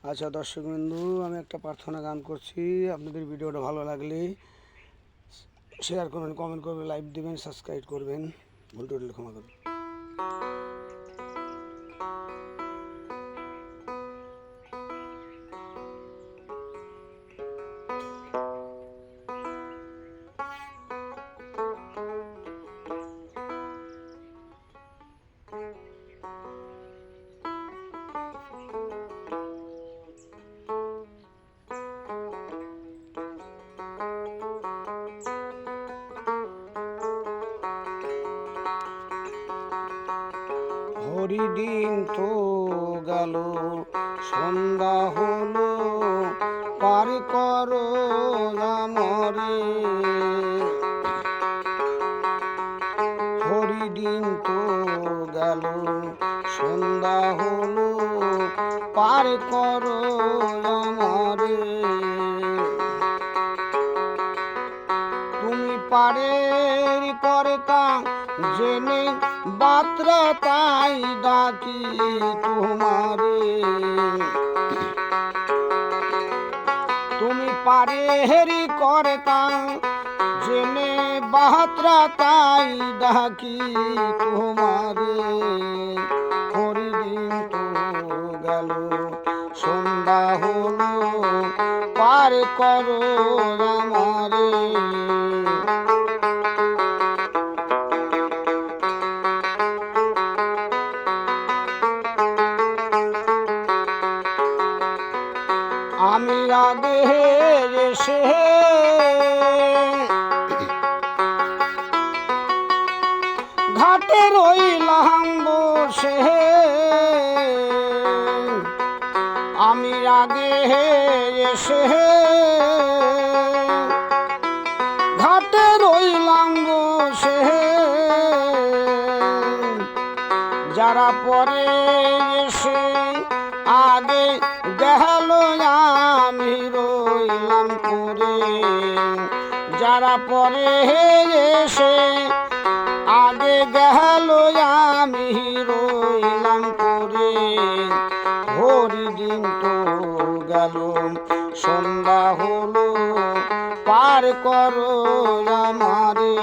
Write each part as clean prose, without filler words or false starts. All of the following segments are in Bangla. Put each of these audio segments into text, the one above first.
আচ্ছা দর্শকবৃন্দু, আমি একটা প্রার্থনা গান করছি। আপনাদের ভিডিওটা ভালো লাগলে শেয়ার করবেন, কমেন্ট করবেন, লাইক দিবেন, সাবস্ক্রাইব করবেন। ভুল টুল ক্ষমা করবেন। হরিদিন তো গেল, সন্ধ্যা হলো, পার করো আমরে। হরিদিন তো গেল, সন্ধ্যা হলো, পার করো আমরে। তুমি পারের কর্তা জেনে বাত্রা তাই ডাকি তোমারে। তুমি পারের কর্তা জেনে বাত্রা তাই ডাকি তোমারে। হরিদিন তো গেল, সন্ধ্যা হলো, পার করো আমারে। আমি আগে এসে ঘাটে রইলাম বসে। আমি আগে এসে ঘাটে রইলাম বসে। যারা পরে এসে আগে গেল আমি রইলাম পরে। যারা পরে এসে আগে গেল আমি রইলাম পরে। হরিদিন তো গেল, সন্ধ্যা হলো, পার করো আমারে।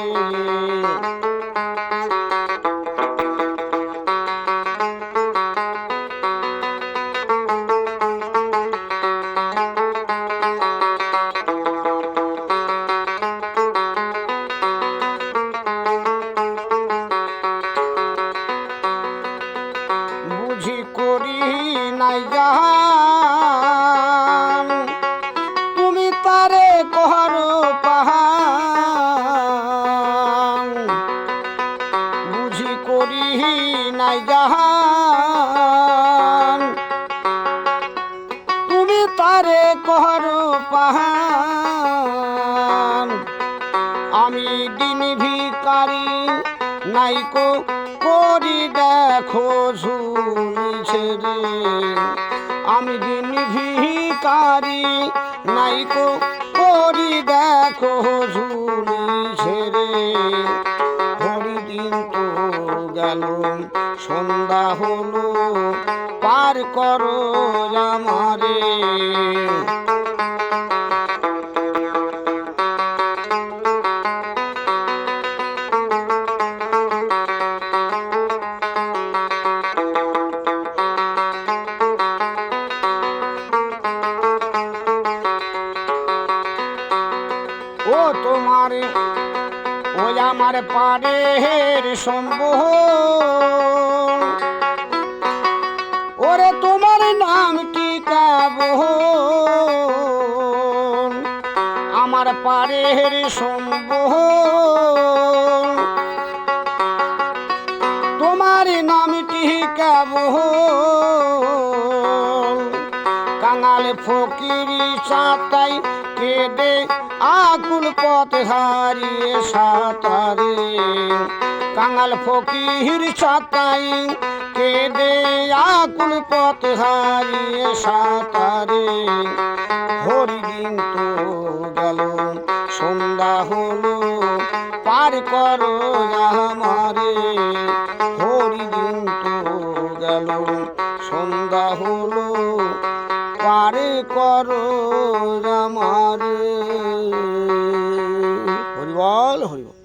বুঝি করি নাই জান, তুমি তারে করো পাহান। বুঝি করি নাই জান, তুমি তারে করো পাহান। আমি দিন ভিকারি নাইকো করি দেখো ঝুলি ছেড়ে। আমি দিন ভিকারি নাইকো করি দেখো ঝুলি ছেড়ে। হরিদিন তো গেল, সন্ধ্যা হলো, পার করো আমারে। ও তোমার, ওই আমার পারের সম্ভব, ওরে তোমার নামটি কেবল। আমার পারের সম্ভব, তোমার নামটি কেবল। কাঙাল ফকিরি চাতাই কেঁদে আকুল পথ হারিয়ে সাঁতারে। কাঙাল ফকির চাতাই কেঁদে আকুল পথ হারিয়ে সাঁতারে। হরিদিন তো গেল, সন্ধ্যা হলো, পার করো আমারে। হরিদিন তো গেল, সন্ধ্যা হলো, আরে করো আমারে। হরিবল হরিবল।